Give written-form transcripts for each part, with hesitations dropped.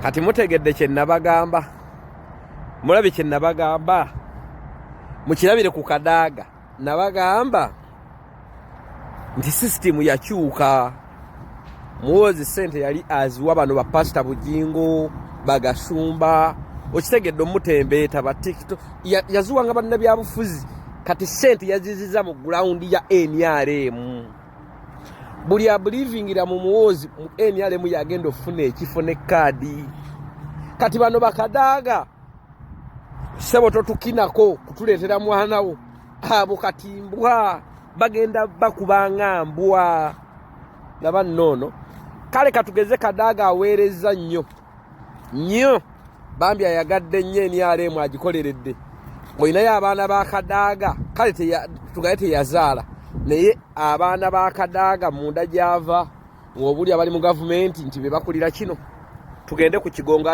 kati mutegedde kye nabagamba mulabe kye nabagamba mukirabire ku Kadaaga nabagamba nti system yakyuka muwozi sente yali aziwa bano ba Pastor Bujingo bagasumba okitegedde omutembeeta ba TikTok yazuwanga banna byabufuzi kati sente yaziziza mu ground ya NRM buli abuliving mu muwozi mu NRM yagenda ofuna ekifo ne kadi kati bano ba Kadaaga sebo totukinako kutuletera mwanawo abo katimbwa bagenda bakubanga mbwa laba nono kale katugeze Kadaaga aweereza nnyo bambi ayagadde nnyo NRM agikoleredde oyinayo abaana ba Kadaaga kale tugaye teyazaala naye abaana ba Kadaaga munda gyava ng'obuli abali mu gavumenti nti be bakulira kino tugende ku Kigongo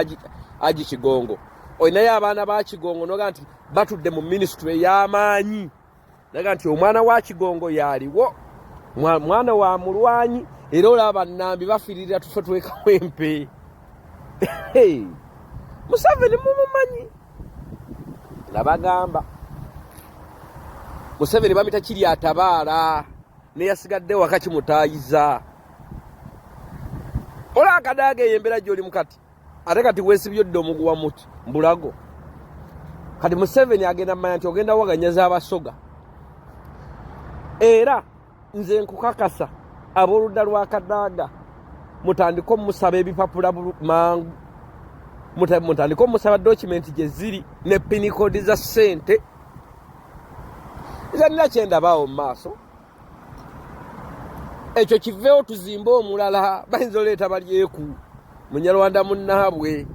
agi Kigongo oyinayo abaana ba Kigongo noga nti batudde mu ministry y'amaanyi naga nti omwana wa Kigongo yaliwo mwana wa mulwanyi era olaba nnambi bafiirira tufe twekawempe Museveni mumumanyi nabagamba Museveni bamita kiri atabaala ne yasigadde wakati mutayiza ola Kadaaga yembera gyoli mukati ate kati weesibyodde omuguwa muti mbulago kati Museveni agenda manya nti ogenda waganyaza abasoga era nze nkukakasa aboludda lwa Kadaaga mutandiko musaba ebipapula mangu mutandiko musaba document gye ziri ne pin code za sente nina kyendabaawo mu maaso ekyo kiveewo tuzimbe omulala bayinza oleeta balyeku munyarwanda munnaabwe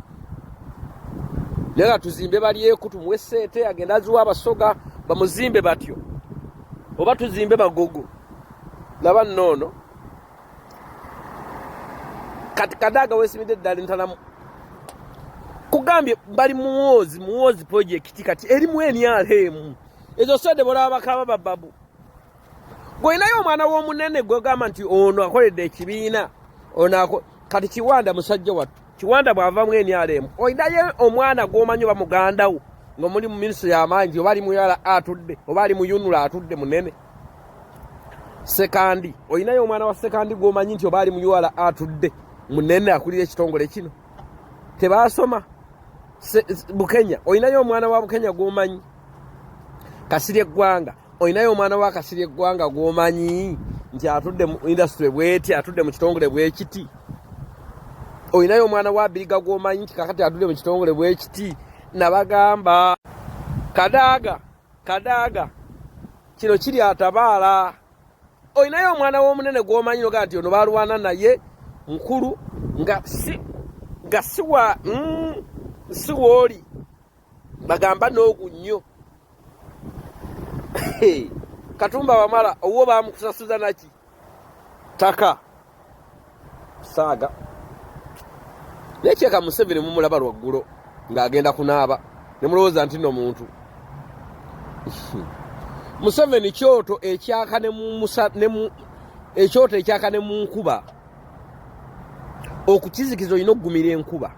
naye tuzimbe balyeku tumuwe sente agenda aziwa abasoga bamuzimbe batyo oba tuzimbe magogo laba nnono kati Kadaaga weesimidde eddala ntalamu kugambye bali muwozi project kati eri mu NRM ezo sente bolaba bakaba bababu gwinayo omwana w'omunene gwegamba nti ono akoledde ekibiina ono kati Kiwanda musajja wattu Kiwanda bwava mu NRM oyinayo omwana gw'omanyi oba mugandawo ng'omuli mu ministry y'amaanyi oba ali muyala atudde oba ali muyunula atudde munene sekandi oyinayo omwana wa sekandi gw'omanyi nti oba ali muyala atudde munene akulira ekitongole kino tebaasoma Bukenya oyinayo omwana wa Bukenya gw'omanyi Kasirye Gwanga oyinayo omwana wa Kasirye Gwanga gw'omanyi nti atudde mu industry bweti atudde mu kitongole bwekiti oyinayo omwana wa Biriga gw'omanyi nti kakati atudde mu kitongole bwekiti nabagamba Kadaaga kino kiri atabaala oyinayo omwana w'omunene gw'omanyi noga nti ono balwana naye nkulu nga siwooli bagamba n'ogunnyo Katumba Wamala owo bamukusasuza naki taka saaga nekyeka Museveni mumulaba lwaggulo ng'agenda kunaaba ne mulowooza nti no muntu Museveni ekyoto ekyaka ne mu nkuba okukizikiza olina okugumira enkuba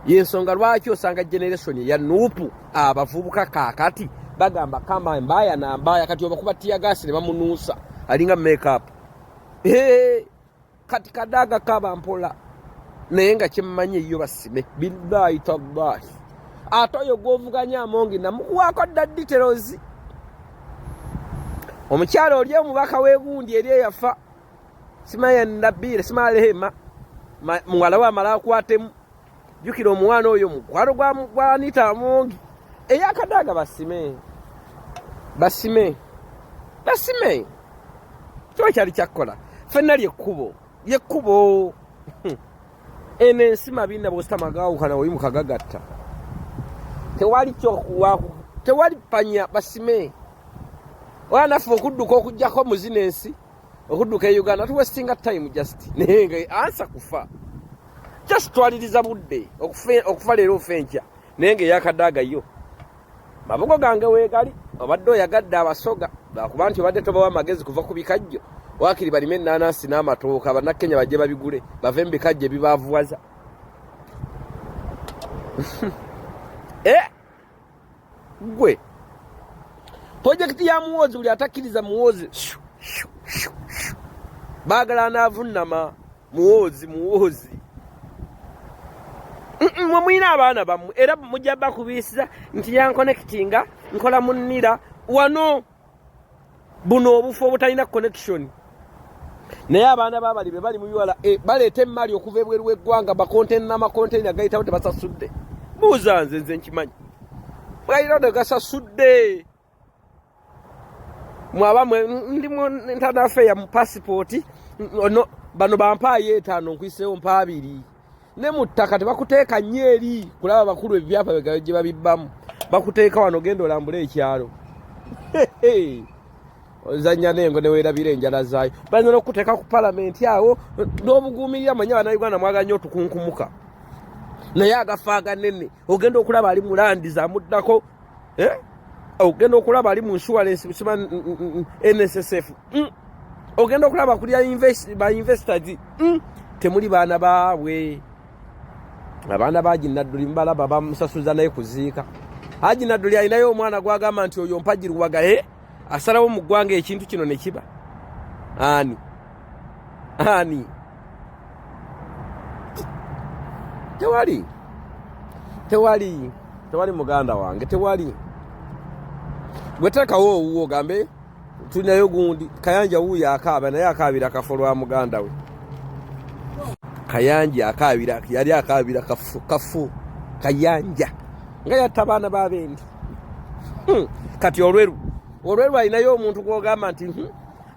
yensonga lwaki osanga generation ya nuupu abavubuka kaakati bagamba kama mbaya na mbaya kati obakuba tiyagasi ne bamunuusa alinga makeup kati Kadaaga kaba mpola naye nga kyemmanyi eyo basime billahi tallahi atoyo gwovuganya Amongi namukuwaako dda details omukyalo oli omubaka w'egundi eri eyafa simaya nabire simalehema muwala wa mala akwatemu jukira omwana oyo mukwalo gwa Anita Amongi eya Kadaaga basime kyo kyali kyakola fenna lyekkubo ene ensima binna bwositamagaawukana oyi mukagagatta tewali kyokuwaku tewali panya basime wanaffe okudduka okugjako muzinensi okudduka e Uganda tuwestinga time just naye ansa kufa just twaliriza budde okufa leero ofenkya naye nga eya Kadaaga yo mabugo gange weegali obadde oyagadde abasoga lwakuba nti obadde tobawa amagezi kuva ku bikajjo wakiri balime ennaanansi n'amatooka bannakenya bajje babigule bave mu bikajjo ebibaavuwaza Gwe projekti ya muwozi buli atakiriza muwozi Bagara anavunama muwozi mwina abaana bammwe era mujja bakubisiza nti yankonekitinga nkola munira wano buno obufu obutalina connection naye abaana babali bali mu yuwala baleeta emmali okuva ebweru w'eggwanga bakontene n'amakontene gayitawo tebasasudde buuza nze nkimanyi bwayira gasasudde mwaba ndimu internal affair mu passport bano bampaayo 5 nkwiseewo mpa 2 ne mu ttaka tebakuteeka nnyo eri kulaba bakulu ebyapa gye babibbamu bakuteeka wano genda olambule ekyalo ozanya nengo neweerabira enjala zaayo bayinza n'okuteeka ku palamenti awo n'obuguumirira manya bannayuganda mwaganya otukunkumuka naye agafa aganene ogenda okulaba ali mu landi zamuddako ogenda okulaba ali mu insurance bisima NSSF ogenda okulaba kulya ba investors temuli baana baabwe abaana baji nadduli mbalaba bamusasuza naye kuziika haji nadduli alinayo omwana gwagamba nti oyo mpagiruwaga asalawo mu ggwanga ekintu kino ne kiba ani tewali muganda wange tewali gwetekawo owuwo gambe tulinayo gundi Kayanja wuuyo akaaba naye akaabira akafo lwa muganda we Kayanja akaabira yali akaabira kafu Kayanja nga yatta baana babendi kati olweru alinayo omuntu gwogamba nti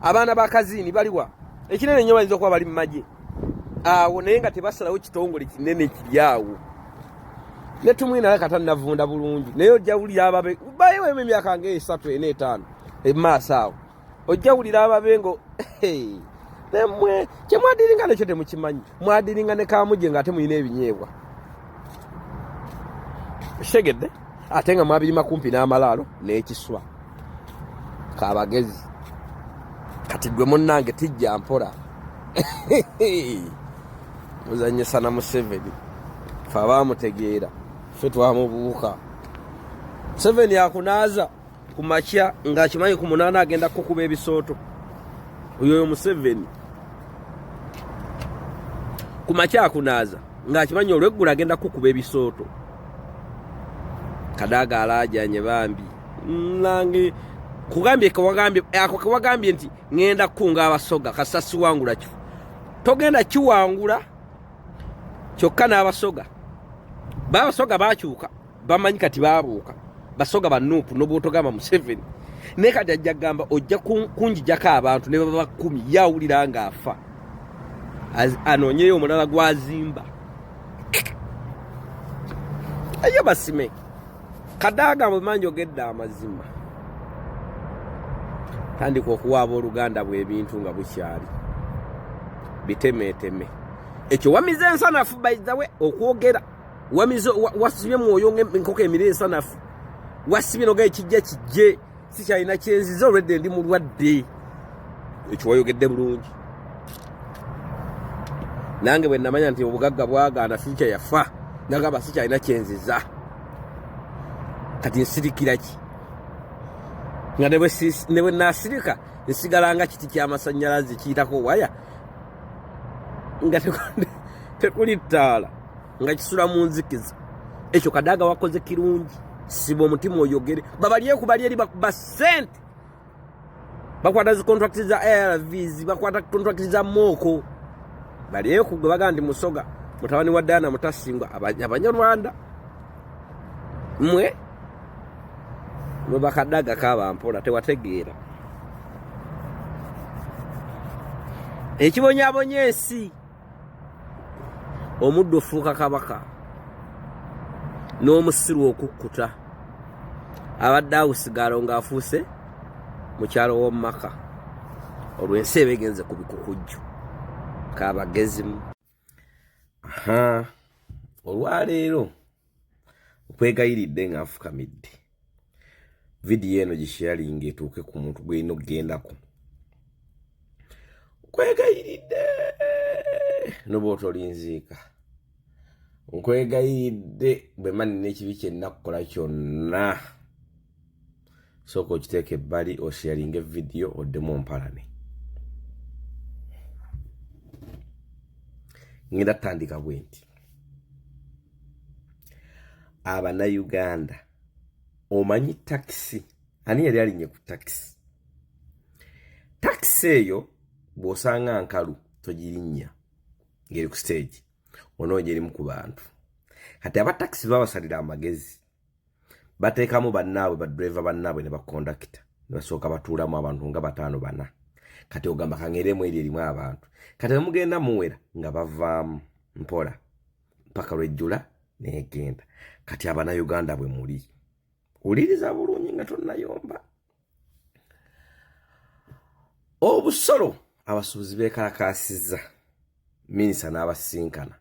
abaana bakazini baliwa ekinene nnyo bayinza okuba bali mu magye awo naye nga tebasalawo kitongole kinene kiryawo ne tumwina katanavunda bulungi naye ojja wulira ababe bayiwe emyaka nga 3 4 5 emaaso awo ojja wulira ababe ngo nemwe kyemwadiringa nekyo temukimanyi mwadiringa ne kamuje nga ate muyina ebinyeebwa segedde ate nga mwabirima kumpi n'amalaalo n'ekiswa kabagezi kati gwe munnange tijja mpola muzanyisa na Museveni fe abaamutegeera fe twamubuuka Museveni akunaaza ku makya ng'akimanyi ku 8 agenda kukuba ebisooto oyo Museveni ku makya akunaaza ng'akimanyi olweggula agenda kukuba ebisooto Kadaaga alaajanye bambi nange kugambye kawagambye nti ngenda kukunga abasoga kasasi wangula kifo togenda kiwangula kyokka n'abasoga babasoga bakyuka bamanyi kati babuuka basoga banuupu n'obwotogamba Museveni naye kati ajja gamba ojja kunjijako abantu ne baba 10 yawulira ng'afa anoonyeyo omulala gwazimba ayo basime Kadaaga mumanyi ogedde amazima tandika okuwaaba oluganda bw'ebintu nga bukyali bitemeeteme ekyo wamize ensanafu bayizawe okwogera wamize wasibye mwoyo nkoko emire ensanafu wasibye noga ekijja kijje sikyalina kyenziza olwedde ndi mulwadde ekyo wayogedde bulungi nange bwe namanya nti obugagga bwagaana fikya yafa nagamba sikyalina kyenziza kati nsirikira ki nga ne bwe naasirika nsigala nga kiti ky'amasannyalaze kiyitako waya nga tekuli ttaala nga kisula mu nzikiza ekyo Kadaaga wakoze kirungi siba omutima oyogere babalyeku bali eri bakuba ssente bakwata zi contract za ARVs bakwata contract za Moko balyeku gwe baga ndi Musoga mutabani wa Dana Mutasingwa Abanyarwanda mwe Kadaaga kaba mpola tewategeera ekibonyaabonye ensi omuddo ofuuka kabaka n'omusiru okukkuta abadde awusigalo ng'afuuse mukyalo w'omumaka olw'ensi ebegenze ku bikukujju kabagezimu olwaleero okwegayiridde nga nfukamidde vidiyo eno gisharinga etuuke ku muntu gw'erina okugendako kwegayiridde noba otolinziika Nkwegayidde bwe mani n'ekibi kye nnakukola kyonna sooka okiteeka ebbali osharinga vidiyo oddemu ompalane. Ngenda tandika bwe nti Abanayuganda omanyi takisi ani yali alinye ku takisi? Takisi eyo bw'osanga nkalu togirinnya ngeri ku stage onoonya erimu ku bantu. Kati abatakisi babasalira amagezi bateekamu bannaabwe badriver bannaabwe ne bakondakita ne basooka batuulamu abantu nga 5-4. Kati ogamba kangeremu eri erimu abantu. Kati mugenda muwera nga bavaamu mpola mpaka lwejjula negenda. Kati Abanayuganda bwe muli uliriza bulungi nga tonnayomba. Obusolo abasuubuzi beekalakaasizza minisita n'abasinkana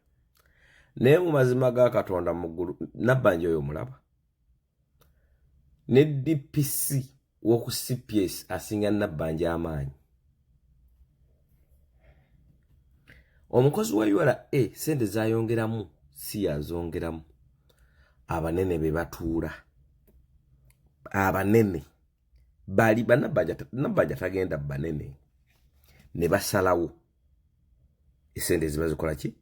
naye mu mazima ga Katonda mu ggulu Nabbanja oyo mulaba ne DPC w'oku CPS asinga Nabbanja amaanyi. Omukozi wa URA sente zayongeramu si yazongeramu. Abanene be batuula abanene bali Nabbanja tagenda banene ne basalawo esente ziba zikola ki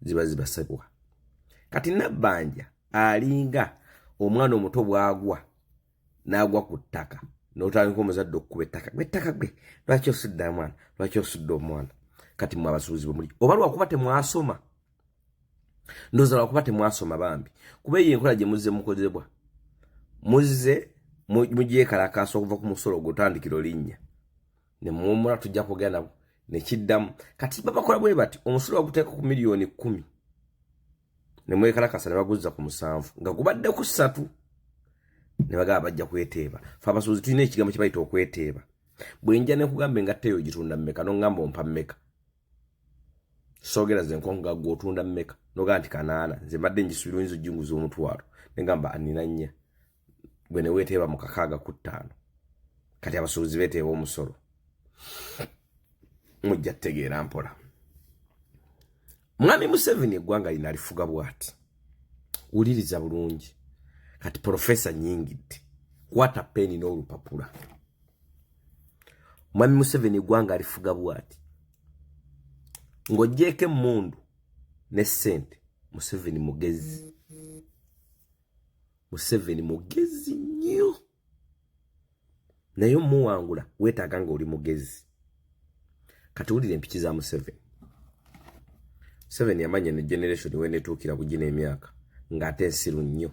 ziba zibasebwa. Kati Nabbanja alinga omwana omuto bwagwa n'agwa ku ttaka n'otandika omuzadde okukuba ettaka gwe lwaki osudde omwana lwaki osudde omwana. Kati mwe abasuubuzi bwe muli oba lwakuba temwasoma ndowooza lwakuba temwasoma bambi kuba eyo enkola gye muzze mukozebwa muzze mugyekalakaasa okuva ku musolo ogutandikiro linnya ne muwummula tujja kugenda nabo ne kiddamu. Kati babakola bwe bati omusolo baguteeka ku miliyoni 10 ne mwekalakaasa ne baguzza ku 7 nga gubadde ku 3 ne bagaba bajja kweteeba. Fe abasuubuzi tulina ekigambo kye bayita okweteeba. Bwe njja ne kugamba engatta eyo gitunda mmeka n'ongamba ompa mmeka soogera ze nkonga gwe otunda mmeka noga nti 8 nze mbadde njisuubira oyinza ojjunguza omutwalo ne ngamba anina 4 gwe ne weeteeba mu 6 Kati abasuubuzi beeteeba omusolo mujja tutegeera mpola. Mwami Museveni eggwanga lino alifuga bw'ati wuliriza bulungi. Kati Profesa Nnyingidde kwata peni n'olupapula. Mwami Museveni eggwanga alifuga bw'ati ng'oggyeko emmundu ne ssente. Museveni mugezi. Museveni mugezi nnyo naye omuwangula weetaaga nga oli mugezi. Kati wulira empiki za Museveni. Museveni yamanya ne generation we netuukira ku gino emyaka ng'ate ensiru nnyo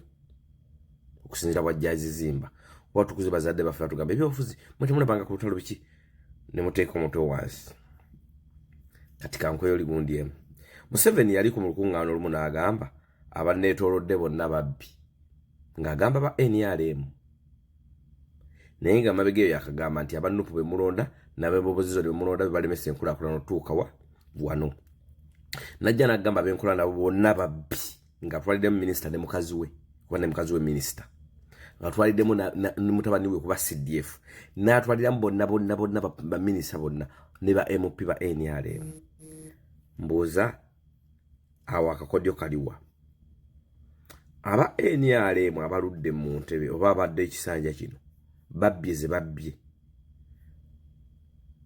okusinziira bw'ajja oba tukuze bazadde baffe batugamba ebyobufuzi mwetemulabanga ku lutalo biki ne muteeka omutwe wansi. Kati kankweyo ligundi emu. Museveni yali ku lukuŋŋaana olumu n'agamba abanneetoolodde bonna babbi ng'agamba ba NRM naye nga mabega eyo yakagamba nti abannupu be mulonda n'ab'obuzizo be mulonda be balemesa enkulaakulana otuuka wano. Najja n'agamba ab'enkola nabo bonna babbi ng'atwaliddemu minisita ne mukazi we kuba ne mukazi we minisita ng'atwaliddemu ne mutabani we kuba CDF n'atwaliramu bonna baminisita bonna ne ba MP ba NRM. Mbuuza awo akakodyo kaliwa. Aba NRM abaludde mu ntebe oba abadde ekisanja kino babbye ze babbye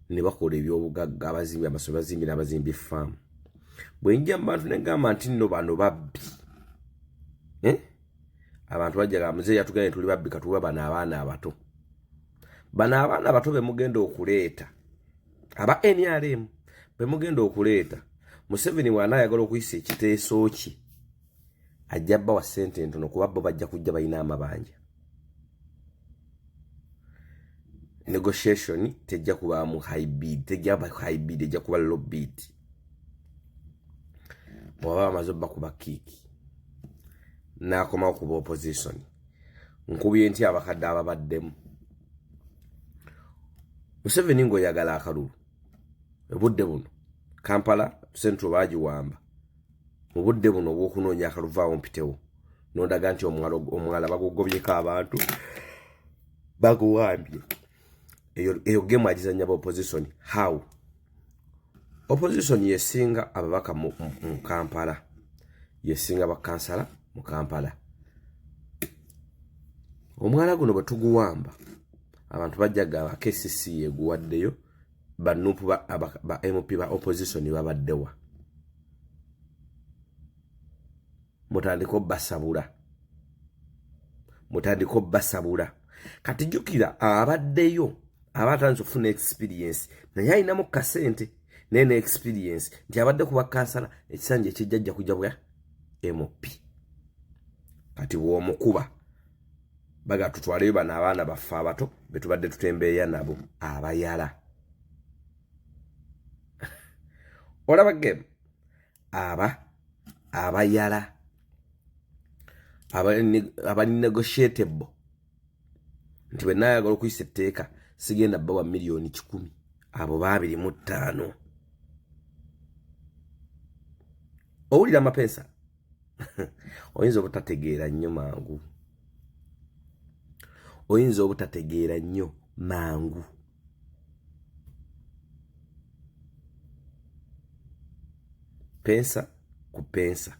ne bakola ebyobugagga abazimbi amasomero bazimbi n'abazimbi effaamu. Bwe njja mu bantu ne ngamba nti nno bano babbi abantu bajjaga muzeeyi yatugambye tuli babbi katuwa bano abaana abato. Bano abaana abato be mugenda okuleeta aba NRM be mugenda okuleeta Museveni wanaayagala okuyisa ekiteeso kye ajja bbawa ssente ntono kuba bo bajja kujja balina amabanja. Negotiation tejja kubaamu high bid, tejja ba high bid, ejja kuba low bid. Bw'aba bamaze obbakuba kiiki n'akomawo kuba opposition nkubye nti abakadde ababaddemu. Museveni ng'oyagala akalulu obudde buno Kampala Central bagiwamba mu budde buno obw'okunoonya akaluvaawo mpitewo n'ondaga nti omwala bagugobyeko abantu baguwambye. Eyo gemu agizannya ba opposition. How? Opposition yesinga ababaka mu Kampala yesinga bakansala mu Kampala. Omwala guno bwe tuguwamba abantu bajjaga aba KCC yeguwaddeyo banupu ba MP ba opposition babaddewa. Mutandiko basabula. Kati jukira abaddeyo abatanze okufuna experience naye alinamu kasente nene experience nti abadde kuba kansala ekisanja ekijjajja kujja bwa MP. Kati bw'omukuba baga tutwaleyo bano abaana baffe abato betubadde tutembeeya nabo abayala. Olaba game abayala abali negotiable nti bwe naayagala okuyisa etteeka sigenda bawa miliyoni 10 abo 2.5. Owulira amapeesa oyinza obutategeera nnyo mangu. Pensa kupensa.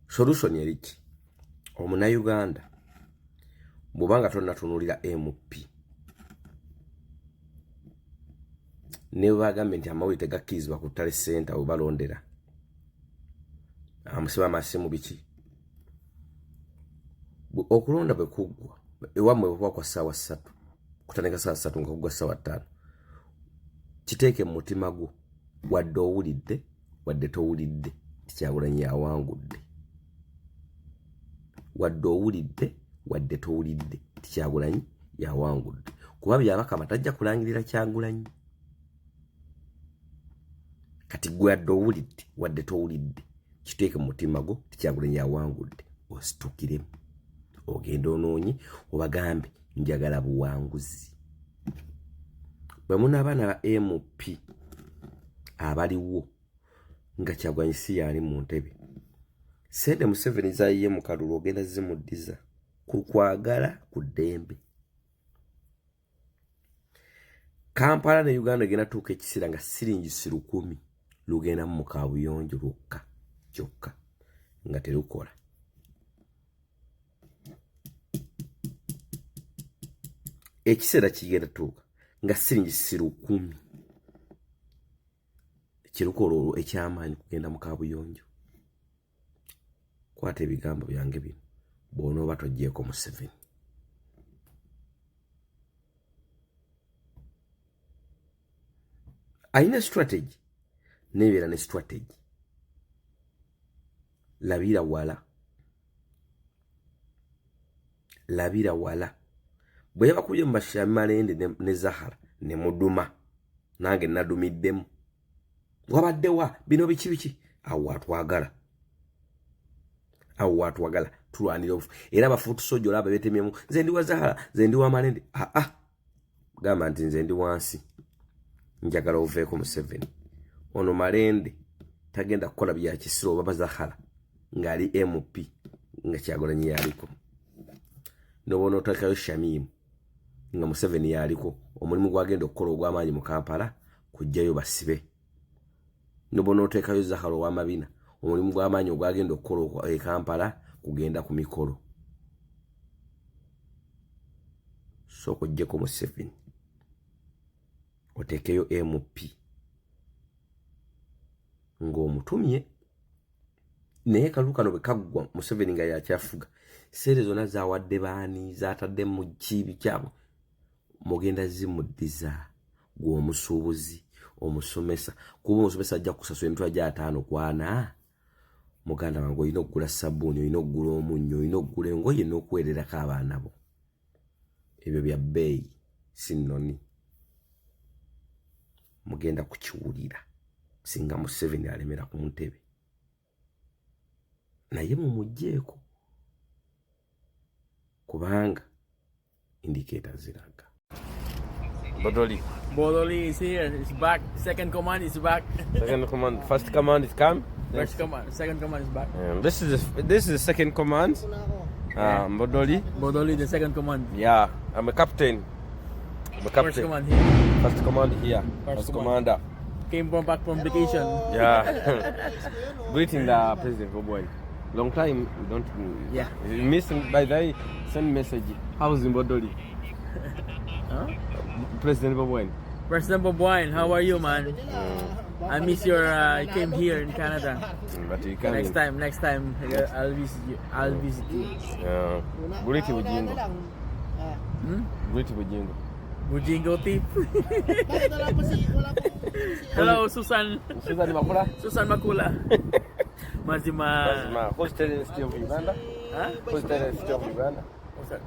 Solution eriki omuna Uganda bw'obanga tonnatunulira MP ne bagambye nti amawulire tegakkirizibwa ku ttale center we balondera amusiba amasimu biki okulonda bwe kuggwa ewammwe bwe kwa ssaawa 3 kutandika ssaawa 3 nga kuggwa ssaawa 5 kiteeke mu mutima gwo wadde owulidde wadde towulidde Kyagulanyi yawangudde. Wadde owulidde wadde towulidde Kyagulanyi yawangudde. Kuba byabakama tajja kulangirira Kyagulanyi. Kati gwe wadde owulidde wadde towulidde kiteeke mu mutima gwo Kyagulanyi yawangudde. Ositukiremu ogenda onoonye obagambe njagala buwanguzi. Bwe muna abaana ba MP abaliwo nga Kyagulanyi si yali mu ntebe sente Museveni zayiye mu kalulu ogenda zimuddiza ku kwagala ku ddembe. Kampala ne Uganda genda tuuka ekisira nga siringi 10,000 lugenda mu kaabuyonjo lwokka kyokka nga terukola. Ekisera kigenda tuuka nga siringi 10,000 kirukolo ekyamaanyi kugenda mu kaabuyonjo. Kwata ebigambo byange bino bw'onooba togyeko Museveni. Alina strategy nebeera ne strategy. Labira wala bwe yabakubye mu Bashamalende ne Zahara ne muduma nange nadumiddemu wabaddewa bino biki awo watwagala tulwanira obufu era abafuutu sojo olaba betemyemu nze ndi wa Zahara nze ndi wa Malende gamba nti nze ndi wansi njagala oveeko Museveni. Ono Malende tagenda kukola bya kisiro baba Zahara ngali MP nga Kyagulanyi yaliko nobona otakayo Shamimu nga Museveni yaliko omulimu gwagenda okukola ogw'amaanyi mu Kampala kujjayo basibe. Nobona otekayo Zahara w'amabina omulimu gw'amaanyi ogwagenda okukola e Kampala kugenda ku mikolo. So kujjeko Museveni otekeyo MP ng'omutumye naye kalukano bwe kaggwa Museveni nga yakyafuga seere zonna zawadde baani zatadde mu kibi kyabwe mugenda zimuddiza gw'omusuubuzi omusomesa kuba omusomesa ajja kusasula emitwalo gya 5 ku 4 muganda wange olina okugula sabbuuni olina okugula omunnyo olina okugula engoye n'okuweererako abaana bo ebyo bya bbeeyi si nnoni mugenda kukiwulira singa Museveni alemera ku ntebe naye mumugjeeko kubanga indicator ziraga. Bodoli is here. It's back. Second command is back. Second command. First command is come. First command. Second command is back. This is the second command. Bodoli. Bodoli, the second command. Yeah, I'm a captain. First command here. First command here. First commander. Came back from vacation. Yeah. Greeting the President Boboy. Long time we don't. Yeah. You missing by the way, send message. How's Zimbabwe? Huh? President Boboy. President Boboy, how are you, man? I miss your. You came here in Canada. But you can't. Next time, I'll visit you. I'll visit you. Yeah. Greeting Bujingo. Greeting Bujingo. Bujingo tip. Hello, Susan. Susan Makula. Susan Makula. Mazima. Who's telling the story of Uganda? Huh? Who's telling the story of Uganda? What's that?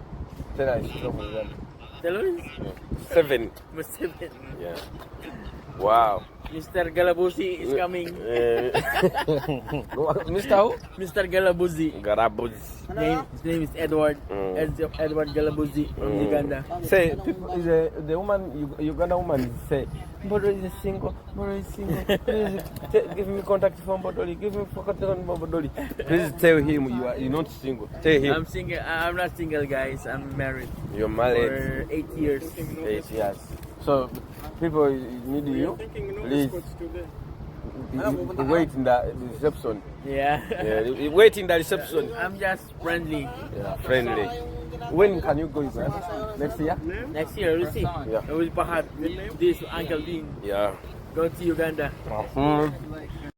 Tell us the story of Uganda. Tell us. 7. Mr. Yeah. Wow. Mr. Galabuzi is coming. Mr. Who? Mr. Galabuzi. Garabuzi. His name is Edward. Edward Galabuzi from Uganda. Say, people, the woman, Uganda woman, say, Bodo is single. Bodo is single. Please give me contact from Bodoli. Give me contact from Bodoli. Please tell him you're not single. Tell him. I'm single. I'm not single, guys. I'm married. You're married. For 8 years. 8 years. So, people need you. Please. Wait in the reception. Yeah. Yeah. Wait in the reception. I'm just friendly. Yeah, friendly. When can you go Uganda? Next year? Next year, we'll see. Yeah. We'll perhaps this Uncle Dean Yeah. go to Uganda.